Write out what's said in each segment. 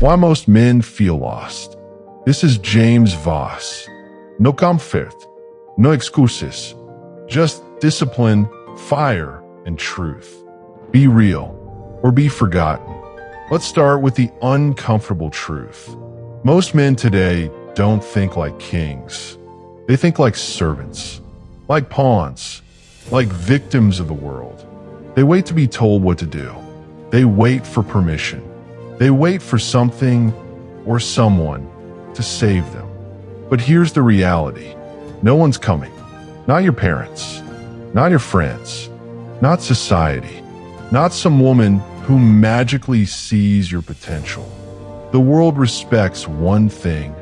Why most men feel lost. This is James Voss. No comfort, no excuses, just discipline, fire, and truth. Be real or be forgotten. Let's start with the uncomfortable truth. Most men today don't think like kings. They think like servants, like pawns, like victims of the world. They wait to be told what to do. They wait for permission. They wait for something or someone to save them. But here's the reality. No one's coming. Not your parents, not your friends, not society, not some woman who magically sees your potential. The world respects one thing,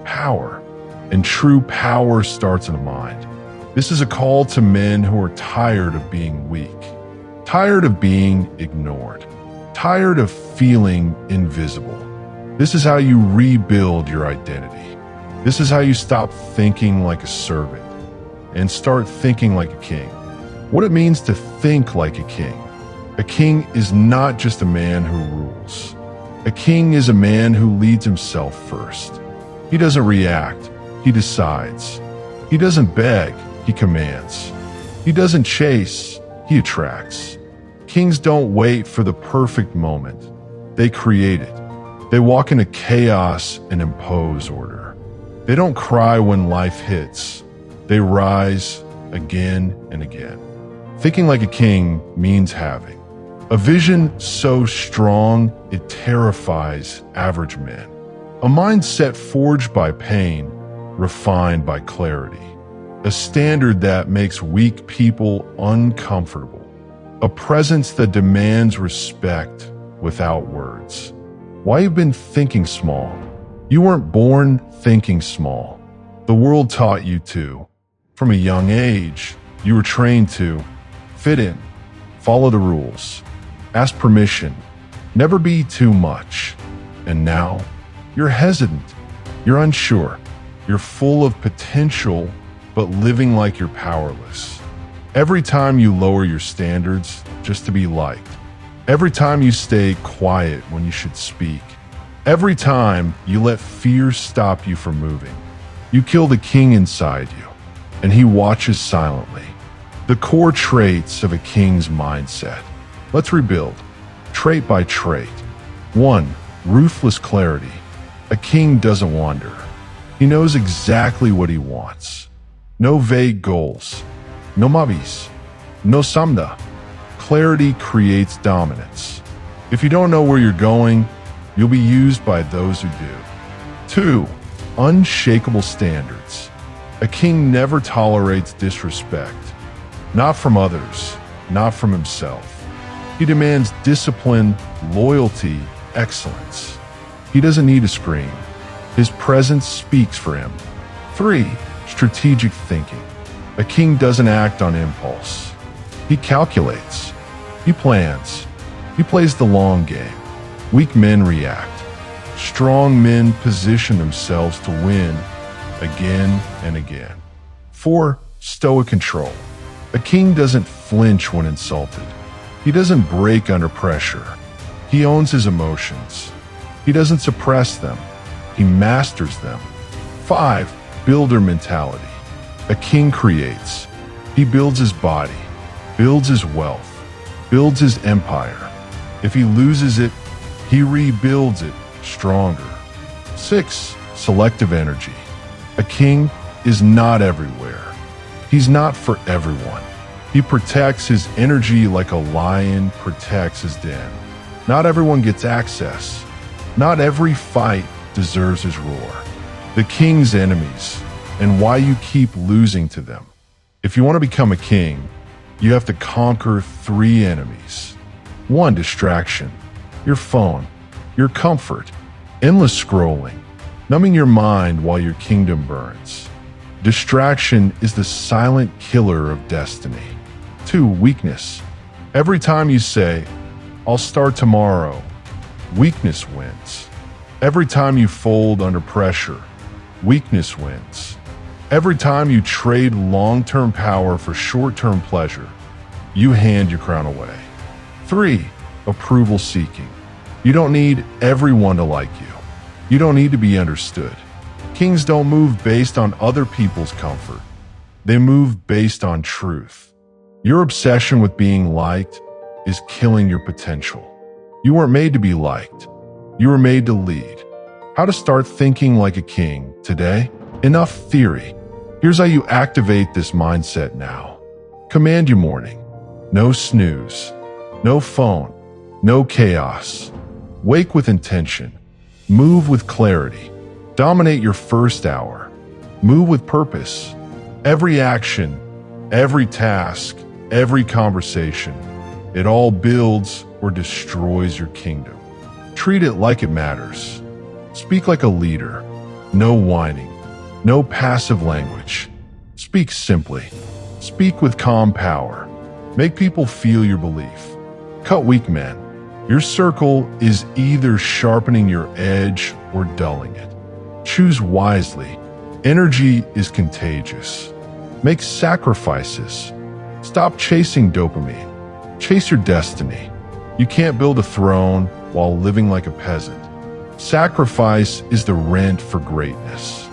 power, and true power starts in the mind. This is a call to men who are tired of being weak, tired of being ignored, tired of feeling invisible. This is how you rebuild your identity. This is how you stop thinking like a servant and start thinking like a king. What it means to think like a king. A king is not just a man who rules. A king is a man who leads himself first. He doesn't react, he decides. He doesn't beg, he commands. He doesn't chase, he attracts. Kings don't wait for the perfect moment. They create it. They walk into chaos and impose order. They don't cry when life hits. They rise again and again. Thinking like a king means having a vision so strong it terrifies average men. A mindset forged by pain, refined by clarity. A standard that makes weak people uncomfortable. A presence that demands respect without words. Why you've been thinking small? You weren't born thinking small. The world taught you to. From a young age, you were trained to fit in, follow the rules, ask permission, never be too much. And now, you're hesitant, you're unsure, you're full of potential, but living like you're powerless. Every time you lower your standards just to be liked, every time you stay quiet when you should speak, every time you let fear stop you from moving, you kill the king inside you, and he watches silently. The core traits of a king's mindset. Let's rebuild, trait by trait. 1. Ruthless clarity. A king doesn't wander. He knows exactly what he wants. No vague goals. No mavis. No samda. Clarity creates dominance. If you don't know where you're going, you'll be used by those who do. 2. Unshakable standards. A king never tolerates disrespect. Not from others, not from himself. He demands discipline, loyalty, excellence. He doesn't need to scream. His presence speaks for him. 3. Strategic thinking. A king doesn't act on impulse. He calculates. He plans. He plays the long game. Weak men react. Strong men position themselves to win again and again. 4. Stoic control. A king doesn't flinch when insulted. He doesn't break under pressure. He owns his emotions. He doesn't suppress them. He masters them. 5. Builder mentality. A king creates. He builds his body, builds his wealth, builds his empire. If he loses it, he rebuilds it stronger. 6. Selective energy. A king is not everywhere. He's not for everyone. He protects his energy like a lion protects his den. Not everyone gets access. Not every fight deserves his roar. The king's enemies, and why you keep losing to them. If you want to become a king, you have to conquer 3 enemies. 1. Distraction. Your phone, your comfort, endless scrolling, numbing your mind while your kingdom burns. Distraction is the silent killer of destiny. 2. Weakness. Every time you say, "I'll start tomorrow," weakness wins. Every time you fold under pressure, weakness wins. Every time you trade long-term power for short-term pleasure, you hand your crown away. 3. Approval seeking. You don't need everyone to like you. You don't need to be understood. Kings don't move based on other people's comfort. They move based on truth. Your obsession with being liked is killing your potential. You weren't made to be liked. You were made to lead. How to start thinking like a king today? Enough theory. Here's how you activate this mindset now. Command your morning. No snooze. No phone. No chaos. Wake with intention. Move with clarity. Dominate your first hour. Move with purpose. Every action, every task, every conversation, it all builds or destroys your kingdom. Treat it like it matters. Speak like a leader. No whining. No passive language. Speak simply. Speak with calm power. Make people feel your belief. Cut weak men. Your circle is either sharpening your edge or dulling it. Choose wisely. Energy is contagious. Make sacrifices. Stop chasing dopamine. Chase your destiny. You can't build a throne while living like a peasant. Sacrifice is the rent for greatness.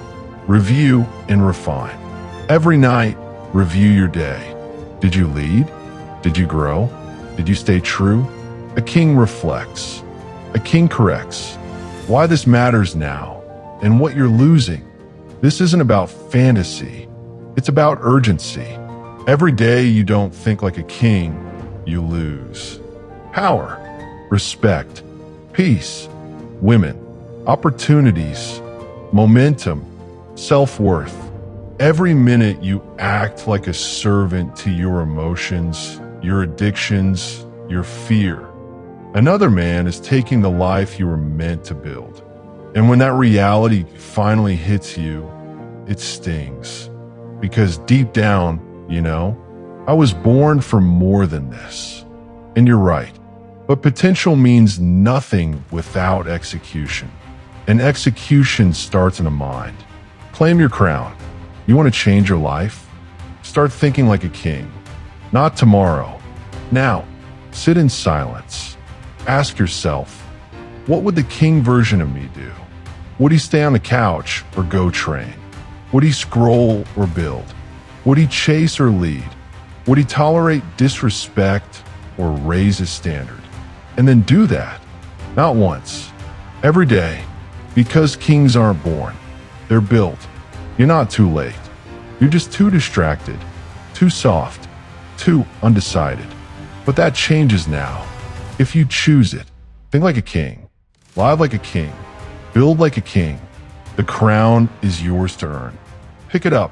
Review and refine. Every night, review your day. Did you lead? Did you grow? Did you stay true? A king reflects. A king corrects. Why this matters now and what you're losing. This isn't about fantasy. It's about urgency. Every day you don't think like a king, you lose. Power, respect, peace, women, opportunities, momentum, self-worth. Every minute you act like a servant to your emotions, your addictions, your fear. Another man is taking the life you were meant to build. And when that reality finally hits you, it stings. Because deep down, I was born for more than this. And you're right. But potential means nothing without execution. And execution starts in a mind. Claim your crown. You want to change your life? Start thinking like a king. Not tomorrow. Now, sit in silence. Ask yourself, what would the king version of me do? Would he stay on the couch or go train? Would he scroll or build? Would he chase or lead? Would he tolerate disrespect or raise his standard? And then do that. Not once. Every day. Because kings aren't born. They're built. You're not too late. You're just too distracted, too soft, too undecided. But that changes now. If you choose it, think like a king, live like a king, build like a king. The crown is yours to earn. Pick it up